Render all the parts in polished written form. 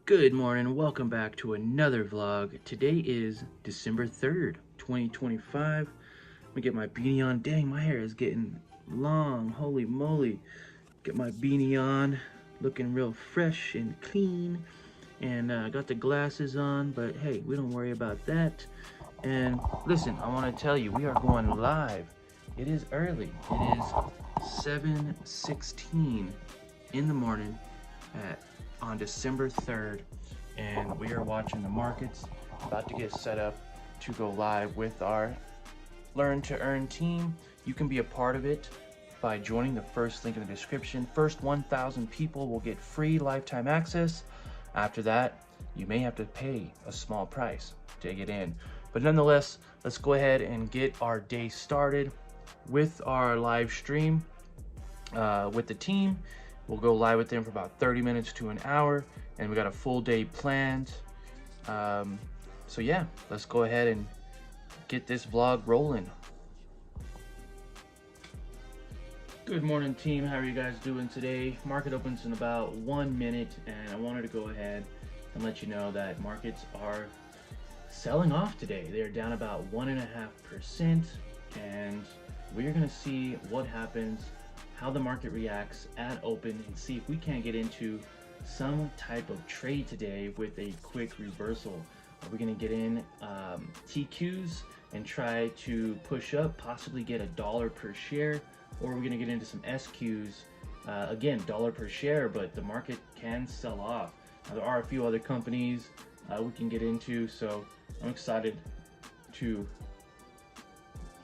Good morning, welcome back to another vlog. Today is December 3rd, 2025. Let me get my beanie on. Dang, my hair is getting long, holy moly. Get my beanie on, looking real fresh and clean. And got the glasses on, but hey, we don't worry about that. And listen, I want to tell you, we are going live. It is early. It is 7:16 in the morning on December 3rd, and we are watching the markets, about to get set up to go live with our Learn to Earn team. You can be a part of it by joining the first link in the description. First 1,000 people will get free lifetime access. After that, you may have to pay a small price to get in. But nonetheless, let's go ahead and get our day started with our live stream with the team. We'll go live with them for about 30 minutes to an hour, and we got a full day planned. So yeah, let's go ahead and get this vlog rolling. Good morning, team. How are you guys doing today? Market opens in about 1 minute, and I wanted to go ahead and let you know that markets are selling off today. They're down about 1.5%, and we're gonna see what happens, how the market reacts at open, and see if we can't get into some type of trade today with a quick reversal. Are we going to get in TQs and try to push up, possibly get $1 per share, or are we going to get into some SQs, again, $1 per share, but the market can sell off. Now, there are a few other companies we can get into, so I'm excited to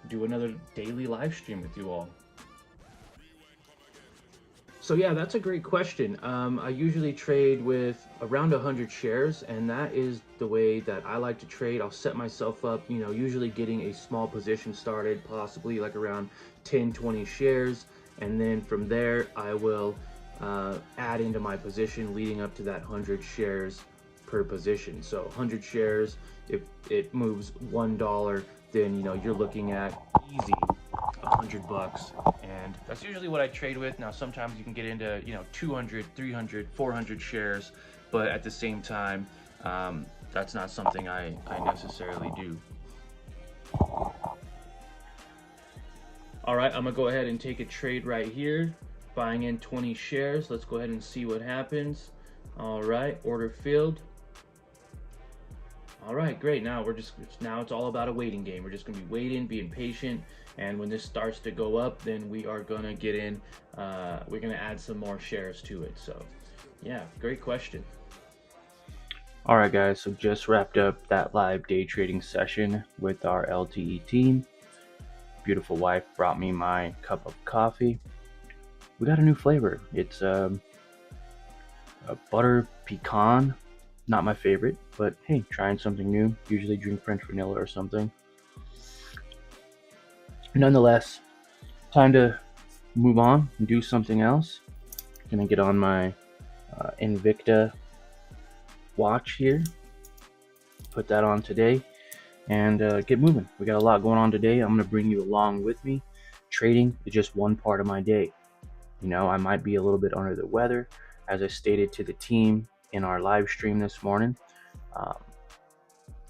do another daily live stream with you all. So yeah, that's a great question. I usually trade with around 100 shares, and that is the way that I like to trade. I'll set myself up, usually getting a small position started, possibly like around 10, 20 shares. And then from there, I will add into my position leading up to that 100 shares per position. So 100 shares, if it moves $1, then, you're looking at easy $100, and that's usually what I trade with. Now sometimes you can get into 200, 300, 400 shares, but at the same time, that's not something I necessarily do. All right, I'm gonna go ahead and take a trade right here, buying in 20 shares. Let's go ahead and see what happens. All right, order filled. All right, great. Now it's all about a waiting game. We're just gonna be waiting, being patient, and when this starts to go up, then we are gonna get in. We're gonna add some more shares to it. So, yeah, great question. All right, guys. So just wrapped up that live day trading session with our LTE team. Beautiful wife brought me my cup of coffee. We got a new flavor. It's a butter pecan. Not my favorite, but hey, trying something new. Usually drink French vanilla or something. Nonetheless, time to move on and do something else. Gonna get on my Invicta watch here, put that on today, and get moving. We got a lot going on today. I'm gonna bring you along with me. Trading is just one part of my day. I might be a little bit under the weather, as I stated to the team in our live stream this morning,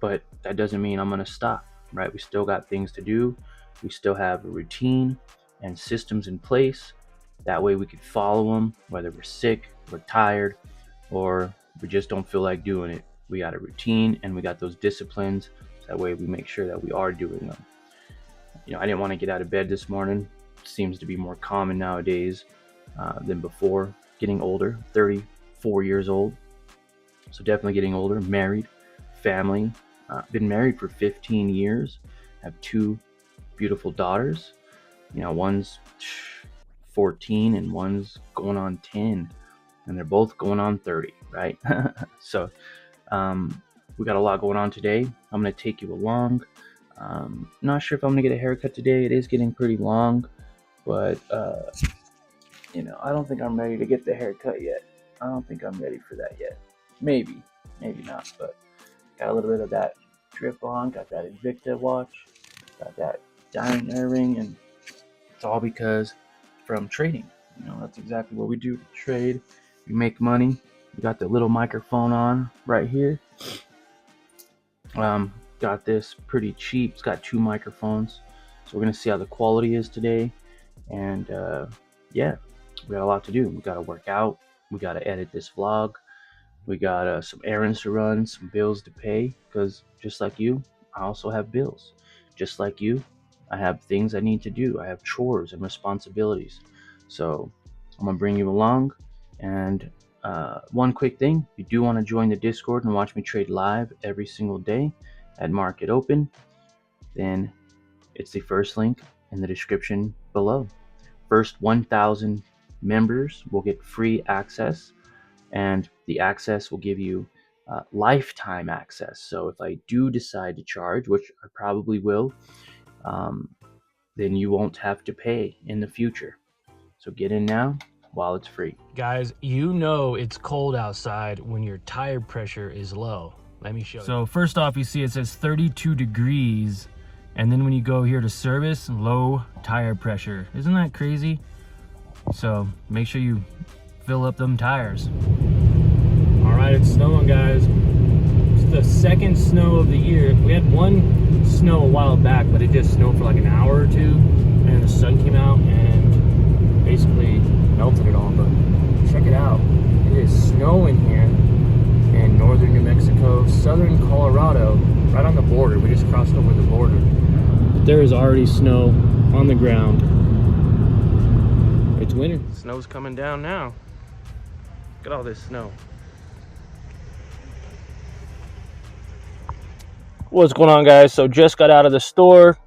but that doesn't mean I'm gonna stop, right? We still got things to do. We still have a routine and systems in place. That way we can follow them, whether we're sick, we're tired, or we just don't feel like doing it. We got a routine and we got those disciplines. So that way we make sure that we are doing them. I didn't want to get out of bed this morning. It seems to be more common nowadays than before. Getting older, 34 years old. So definitely getting older, married, family. Been married for 15 years. Have two beautiful daughters. One's 14 and one's going on 10, and they're both going on 30, right? So we got a lot going on today. I'm going to take you along. Not sure if I'm going to get a haircut today. It is getting pretty long, but I don't think I'm ready to get the haircut yet. I don't think I'm ready for that yet. Maybe not, but got a little bit of that drip on, got that Invicta watch, got that diamond earring, and it's all because from trading. That's exactly what we do. Trade, we make money, We got the little microphone on right here. Got this pretty cheap. It's got 2 microphones. So we're gonna see how the quality is today. And yeah, we got a lot to do. We gotta work out. We gotta edit this vlog. We got some errands to run, some bills to pay, because just like you, I also have bills. Just like you, I have things I need to do. I have chores and responsibilities. So I'm gonna bring you along. And one quick thing, if you do want to join the Discord and watch me trade live every single day at Market Open, then it's the first link in the description below. First 1,000 members will get free access, and the access will give you lifetime access. So if I do decide to charge, which I probably will, then you won't have to pay in the future. So get in now while it's free. Guys, you know it's cold outside when your tire pressure is low. Let me show you. So first off, you see it says 32 degrees. And then when you go here to service, low tire pressure. Isn't that crazy? So make sure you fill up them tires. All right, it's snowing, guys. It's the second snow of the year. We had one snow a while back, but it just snowed for like an hour or two. And the sun came out and basically melted it all. But check it out. It is snowing here in northern New Mexico, southern Colorado, right on the border. We just crossed over the border. There is already snow on the ground. It's winter. Snow's coming down now. Look at all this snow. What's going on, guys? So just got out of the store.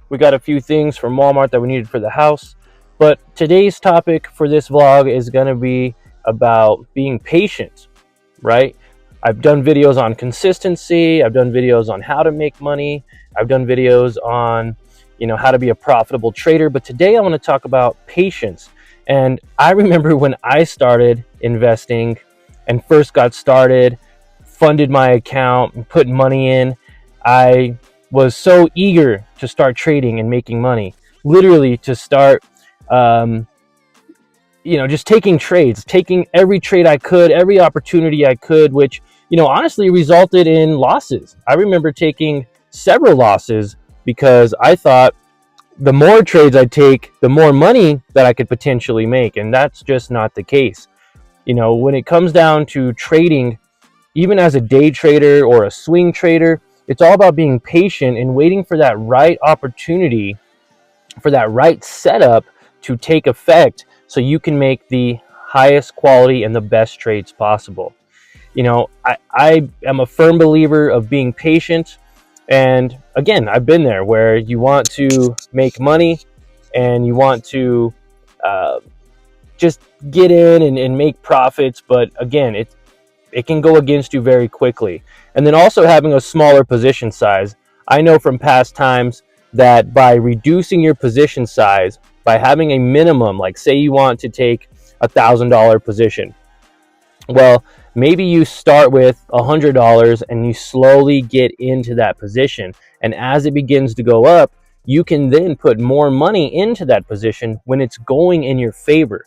We got a few things from Walmart that we needed for the house. But today's topic for this vlog is going to be about being patient, right? I've done videos on consistency. I've done videos on how to make money. I've done videos on, how to be a profitable trader. But today I want to talk about patience. And I remember when I started investing and first got started, funded my account and put money in, I was so eager to start trading and making money, literally to start, just taking trades, taking every trade I could, every opportunity I could, which, honestly resulted in losses. I remember taking several losses because I thought the more trades I take, the more money that I could potentially make. And that's just not the case. When it comes down to trading, even as a day trader or a swing trader, it's all about being patient and waiting for that right opportunity, for that right setup to take effect so you can make the highest quality and the best trades possible. I am a firm believer of being patient. And again, I've been there where you want to make money and you want to just get in and make profits. But again, it can go against you very quickly. And then also having a smaller position size. I know from past times that by reducing your position size, by having a minimum, like say you want to take $1,000 position. Well, maybe you start with $100 and you slowly get into that position. And as it begins to go up, you can then put more money into that position when it's going in your favor.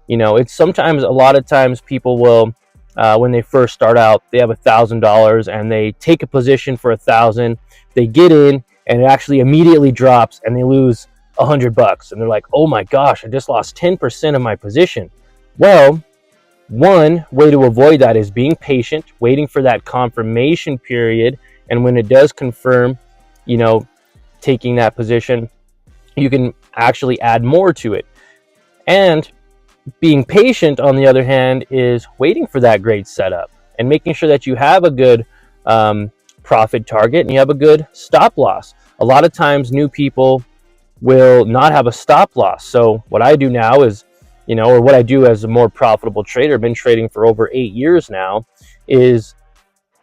It's sometimes, a lot of times people will, when they first start out, they have $1,000 and they take a position for $1,000. They get in and it actually immediately drops and they lose $100. And they're like, oh my gosh, I just lost 10% of my position. Well, one way to avoid that is being patient, waiting for that confirmation period. And when it does confirm, taking that position, you can actually add more to it. And being patient, on the other hand, is waiting for that great setup and making sure that you have a good profit target and you have a good stop loss. A lot of times new people will not have a stop loss. So what I do now is, or what I do as a more profitable trader, I've been trading for over 8 years now, is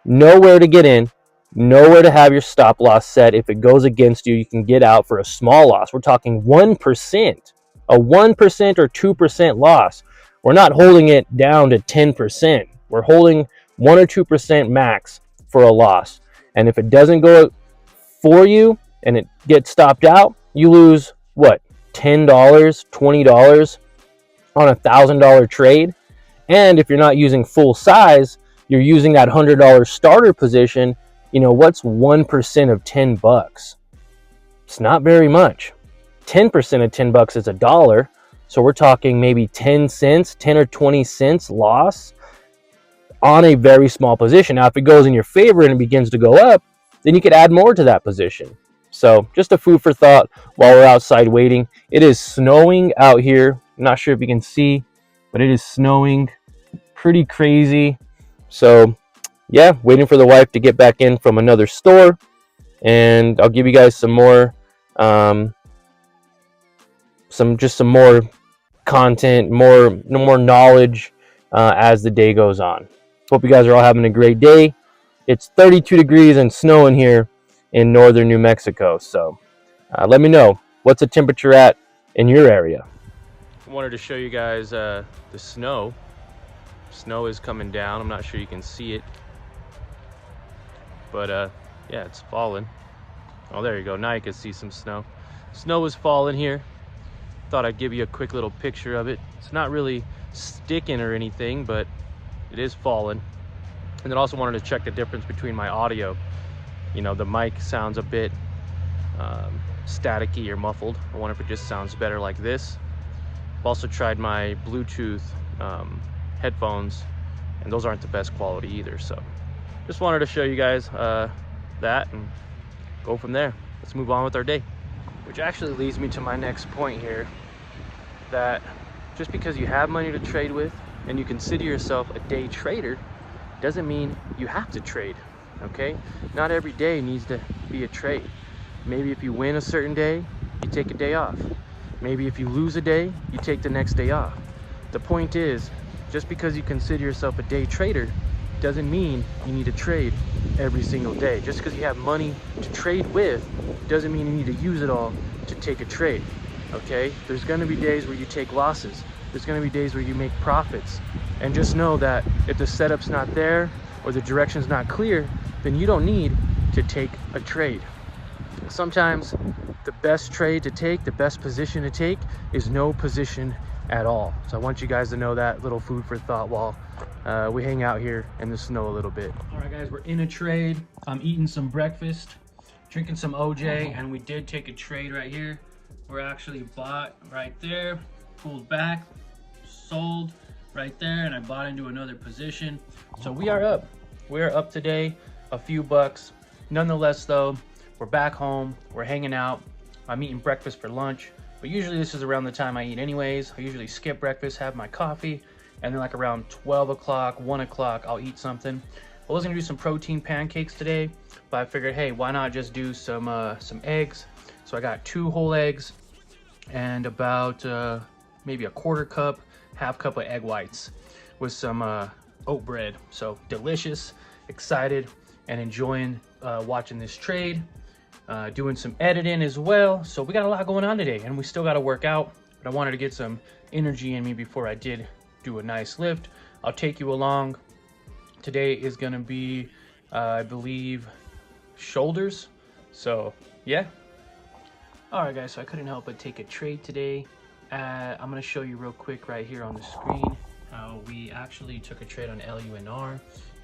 know where to get in, know where to have your stop loss set. If it goes against you, you can get out for a small loss. We're talking 1%, a 1% or 2% loss. We're not holding it down to 10%. We're holding 1 or 2% max for a loss. And if it doesn't go for you and it gets stopped out, you lose what? $10, $20 on $1,000 trade. And if you're not using full size, you're using that $100 starter position. You know, what's 1% of $10? It's not very much. 10% of $10 is $1. So we're talking maybe 10 cents, 10 or 20 cents loss on a very small position. Now, if it goes in your favor and it begins to go up, then you could add more to that position. So just a food for thought while we're outside waiting. It is snowing out here. I'm not sure if you can see, but it is snowing pretty crazy. So yeah, waiting for the wife to get back in from another store, and I'll give you guys some more some more content, more knowledge as the day goes on. Hope you guys are all having a great day. It's 32 degrees and snowing here in northern New Mexico. So let me know, what's the temperature at in your area? I wanted to show you guys the snow. Snow is coming down. I'm not sure you can see it, but yeah, it's falling. Oh, there you go. Now you can see some snow. Snow is falling here. Thought I'd give you a quick little picture of it. It's not really sticking or anything, but it is falling. And then also wanted to check the difference between my audio. You know, the mic sounds a bit staticky or muffled. I wonder if it just sounds better like this. I've also tried my Bluetooth headphones, and those aren't the best quality either. So just wanted to show you guys that and go from there. Let's move on with our day. Which actually leads me to my next point here, that just because you have money to trade with and you consider yourself a day trader doesn't mean you have to trade. Okay, not every day needs to be a trade. Maybe if you win a certain day, you take a day off. Maybe if you lose a day, you take the next day off. The point is, just because you consider yourself a day trader doesn't mean you need to trade every single day. Just because you have money to trade with doesn't mean you need to use it all to take a trade. Okay, there's going to be days where you take losses. There's going to be days where you make profits. And just know that if the setup's not there or the direction's not clear, then you don't need to take a trade. Sometimes the best trade to take, the best position to take, is no position at all. So I want you guys to know that little food for thought while we hang out here in the snow a little bit. All right, guys, we're in a trade. I'm eating some breakfast, drinking some OJ, and we did take a trade right here. We're actually bought right there, pulled back, sold right there, and I bought into another position. So we are up. We're up today a few bucks. Nonetheless, though, we're back home. We're hanging out. I'm eating breakfast for lunch, but usually this is around the time I eat anyways. I usually skip breakfast, have my coffee, and then like around 12 o'clock, 1 o'clock, I'll eat something. I was gonna do some protein pancakes today, but I figured, hey, why not just do some eggs? So I got 2 whole eggs and about maybe a quarter cup, half cup of egg whites with some oat bread. So delicious, excited, and enjoying watching this trade, doing some editing as well. So we got a lot going on today, and we still got to work out, but I wanted to get some energy in me before I did do a nice lift. I'll take you along. Today is going to be, I believe, shoulders. So yeah. All right, guys, so I couldn't help but take a trade today. I'm going to show you real quick right here on the screen how we actually took a trade on LUNR.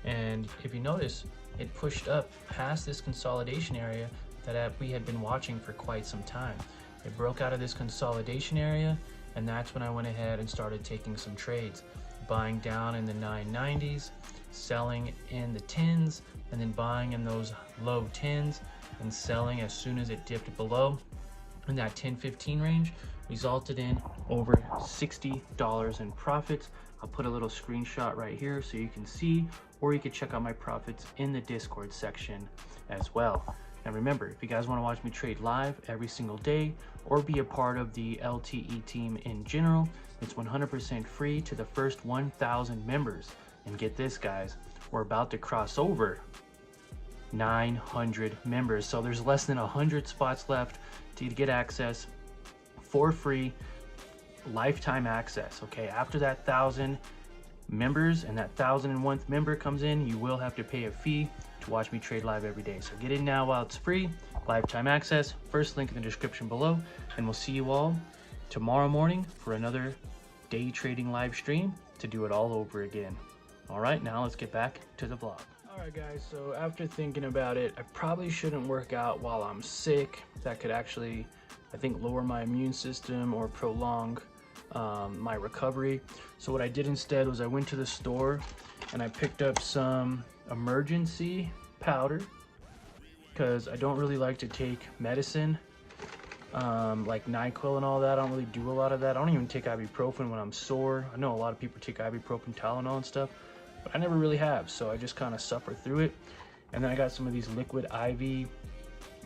And if you notice, it pushed up past this consolidation area that we had been watching for quite some time. It broke out of this consolidation area, and that's when I went ahead and started taking some trades, buying down in the 990s, selling in the 10s, and then buying in those low 10s and selling as soon as it dipped below in that 10-15 range, resulted in over $60 in profits. I'll put a little screenshot right here so you can see, or you can check out my profits in the Discord section as well. And remember, if you guys want to watch me trade live every single day or be a part of the LTE team in general, it's 100% free to the first 1,000 members. And get this, guys, we're about to cross over 900 members. So there's less than 100 spots left to get access for free, lifetime access. Okay, after that 1,000 members and that 1,001th member comes in, you will have to pay a fee to watch me trade live every day. So get in now while it's free, lifetime access. First link in the description below, and we'll see you all tomorrow morning for another day trading live stream. to do it all over again. All right, now let's get back to the vlog. All right, guys, so after thinking about it, I probably shouldn't work out while I'm sick. That could actually, I think, lower my immune system or prolong my recovery. So what I did instead was I went to the store and I picked up some emergency powder, because I don't really like to take medicine like NyQuil and all that. I don't really do a lot of that. I don't even take ibuprofen when I'm sore. I know a lot of people take ibuprofen, Tylenol and stuff, but I never really have, so I just kind of suffer through it. And then I got some of these liquid IV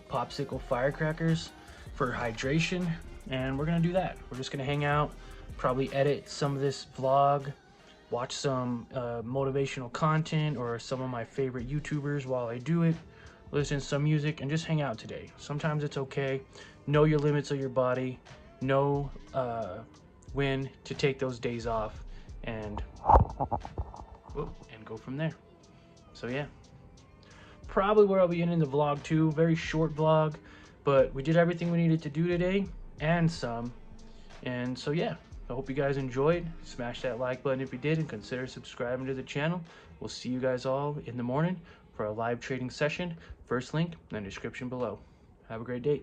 popsicle firecrackers for hydration, and we're gonna do that. We're just gonna hang out, probably edit some of this vlog, watch some motivational content or some of my favorite YouTubers while I do it, listen to some music, and just hang out today. Sometimes it's okay. Know your limits of your body, know when to take those days off, and go from there. So yeah, probably where I'll be ending the vlog too. Very short vlog, but we did everything we needed to do today and some. And so yeah, I hope you guys enjoyed. Smash that like button if you did, and consider subscribing to the channel. We'll see you guys all in the morning for a live trading session. First link in the description below. Have a great day.